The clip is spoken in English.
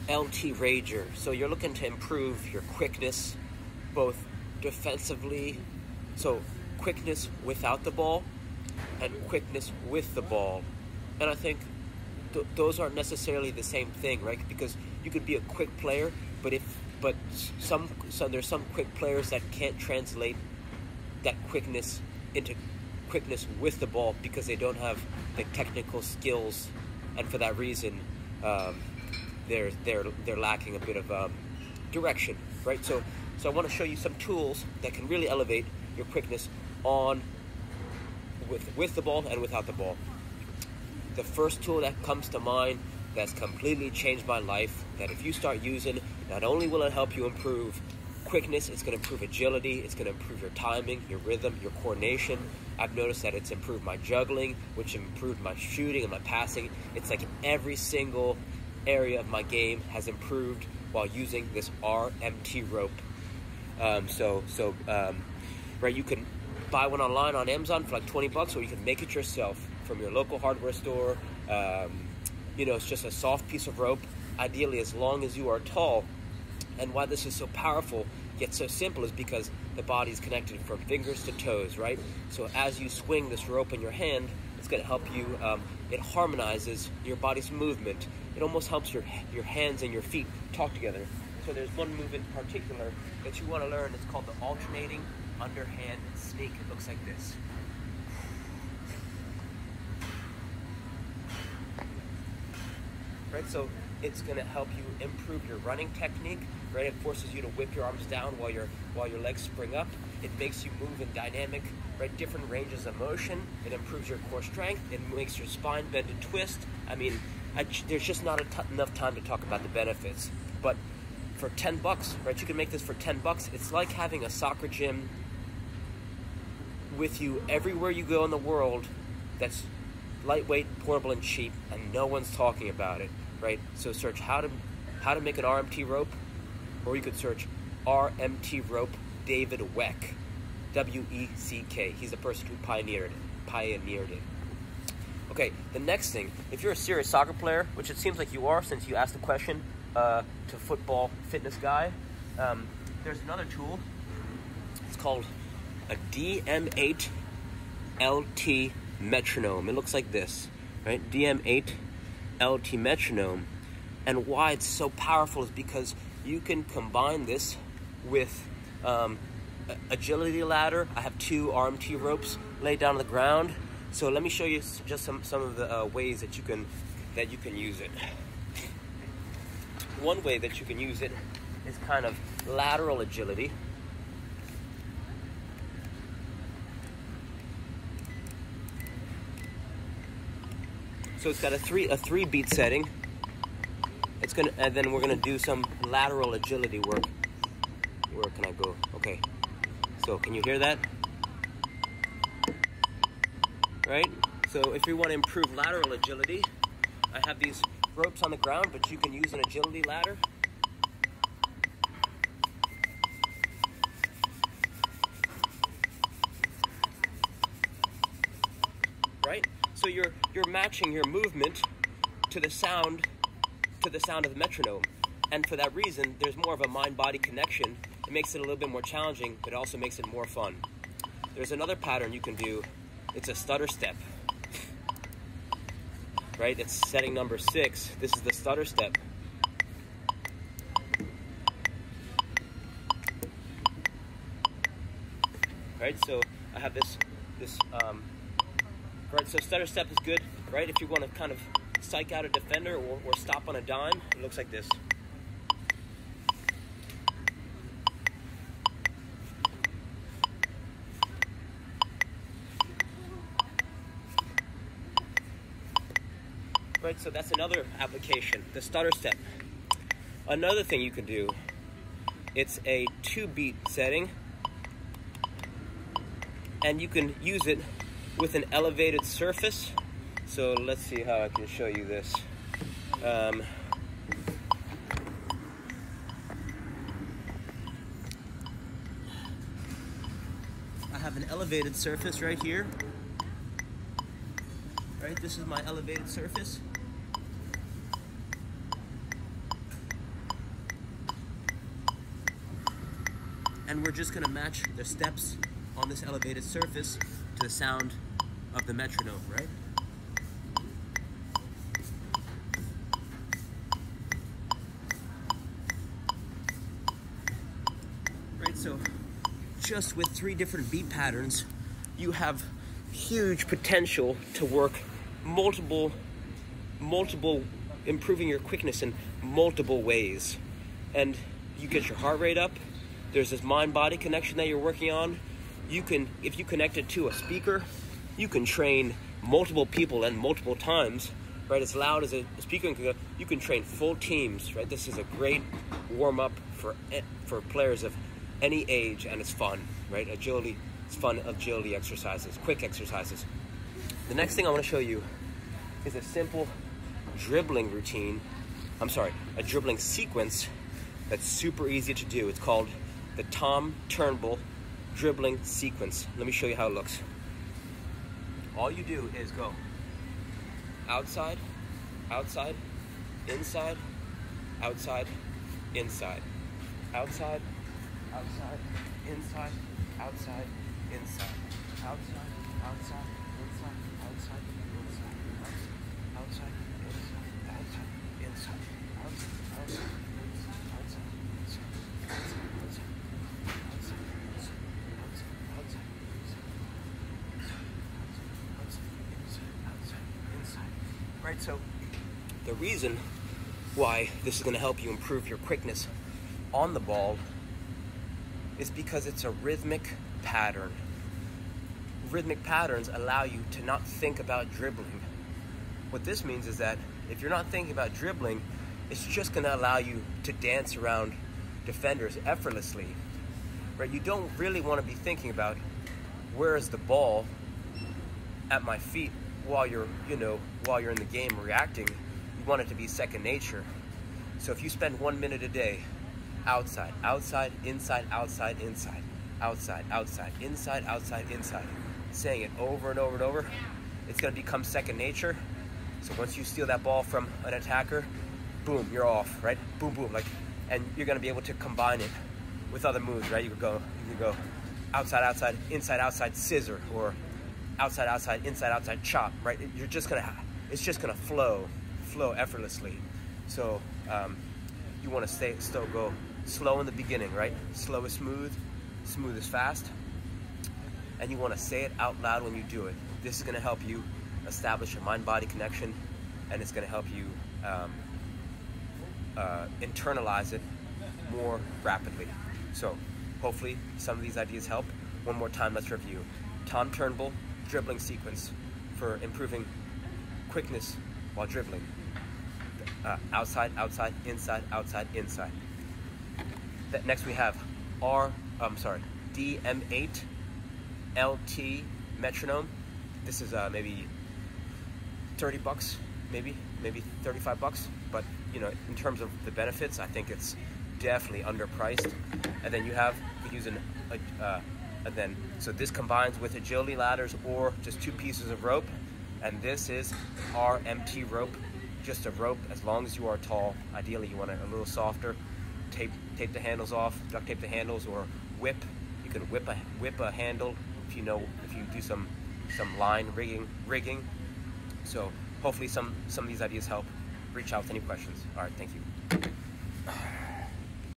LT Rager. So you're looking to improve your quickness, both defensively, so quickness without the ball and quickness with the ball. And I think those aren't necessarily the same thing, right? Because you could be a quick player, but there's some quick players that can't translate that quickness into quickness with the ball because they don't have the technical skills, and for that reason, they're lacking a bit of direction, right? So I want to show you some tools that can really elevate your quickness with the ball and without the ball. The first tool that comes to mind that's completely changed my life, that if you start using, not only will it help you improve quickness, it's going to improve agility, it's going to improve your timing, your rhythm, your coordination. I've noticed that it's improved my juggling, which improved my shooting and my passing. It's like every single area of my game has improved while using this RMT rope. Right, you can buy one online on Amazon for like 20 bucks, or you can make it yourself from your local hardware store. It's just a soft piece of rope, ideally as long as you are tall. And why this is so powerful yet so simple is because the body is connected from fingers to toes, right? So as you swing this rope in your hand, it's going to help you. It harmonizes your body's movement. It almost helps your hands and your feet talk together. So there's one move in particular that you want to learn. It's called the alternating underhand sneak. It looks like this. Right, so it's going to help you improve your running technique. Right, it forces you to whip your arms down while your legs spring up. It makes you move in dynamic, right, different ranges of motion. It improves your core strength. It makes your spine bend and twist. I mean, there's just not enough time to talk about the benefits. But for 10 bucks, right, you can make this for 10 bucks. It's like having a soccer gym with you everywhere you go in the world that's lightweight, portable, and cheap, and no one's talking about it, right? So search how to make an RMT rope, or you could search RMT rope David Weck, W-E-C-K. He's the person who pioneered it. Okay, the next thing, if you're a serious soccer player, which it seems like you are since you asked the question to football fitness guy, there's another tool. It's called a DM8 LT metronome. It looks like this, right? DM8 LT metronome. And why it's so powerful is because you can combine this with agility ladder. I have 2 RMT ropes laid down on the ground. So let me show you just some of the ways that you can use it. One way that you can use it is kind of lateral agility. So it's got a three beat setting. And then we're gonna do some lateral agility work. Where can I go? Okay. So can you hear that? Right? So if you want to improve lateral agility, I have these ropes on the ground, but you can use an agility ladder. Right? So you're matching your movement to the sound of the metronome. And for that reason, there's more of a mind-body connection. It makes it a little bit more challenging, but it also makes it more fun. There's another pattern you can do. It's a stutter step. Right? It's setting number 6. This is the stutter step. Right? So I have this right, so stutter step is good, right? If you want to kind of psych out a defender or stop on a dime, it looks like this. Right, so that's another application, the stutter step. Another thing you can do, it's a 2-beat setting, and you can use it with an elevated surface. So let's see how I can show you this. I have an elevated surface right here. Right, this is my elevated surface. and we're just gonna match the steps on this elevated surface to the sound of the metronome, right? Right, so just with 3 different beat patterns, you have huge potential to work multiple, improving your quickness in multiple ways. And you get your heart rate up. There's this mind-body connection that you're working on. You can, if you connect it to a speaker, you can train multiple people and multiple times, right? As loud as a speaker can go, you can train full teams, right? This is a great warm-up for players of any age, and it's fun, right? Agility, it's fun agility exercises, quick exercises. The next thing I want to show you is a simple dribbling routine. A dribbling sequence that's super easy to do. It's called the Tom Turnbull dribbling sequence. Let me show you how it looks. All you do is go outside, outside, inside, outside, inside, outside, outside, inside, outside, inside, outside, outside, inside, outside, inside, outside, inside, outside, inside, outside, outside, right, so the reason why this is going to help you improve your quickness on the ball is because it's a rhythmic pattern. Rhythmic patterns allow you to not think about dribbling. What this means is that if you're not thinking about dribbling, it's just going to allow you to dance around defenders effortlessly, right? You don't really want to be thinking about where is the ball at my feet while you're in the game reacting. You want it to be second nature. So if you spend 1 minute a day outside, outside, inside, outside, inside, outside, outside, inside, outside, inside, saying it over and over and over, it's going to become second nature. So once you steal that ball from an attacker, boom, you're off, right? Boom, boom, and you're going to be able to combine it with other moves, right? You could go outside, outside, inside, outside, scissor, or outside, outside, inside, outside, chop, right? It's just gonna flow effortlessly. So you want to still go slow in the beginning, right? Slow is smooth, smooth is fast, and you want to say it out loud when you do it. This is going to help you establish a mind-body connection, and it's going to help you internalize it more rapidly. So hopefully some of these ideas help. One more time, let's review. Tom Turnbull dribbling sequence for improving quickness while dribbling. Outside, outside, inside, outside, inside. Next we have DM8 LT metronome. This is maybe 30 bucks, maybe 35 bucks, but in terms of the benefits, I think it's definitely underpriced. And then you could use so this combines with agility ladders or just 2 pieces of rope, and this is RMT rope, just a rope as long as you are tall. Ideally you want it a little softer. Tape the handles off, duct tape the handles, or whip. You can whip a handle if you do some line rigging. So hopefully some of these ideas help. Reach out with any questions. All right, thank you.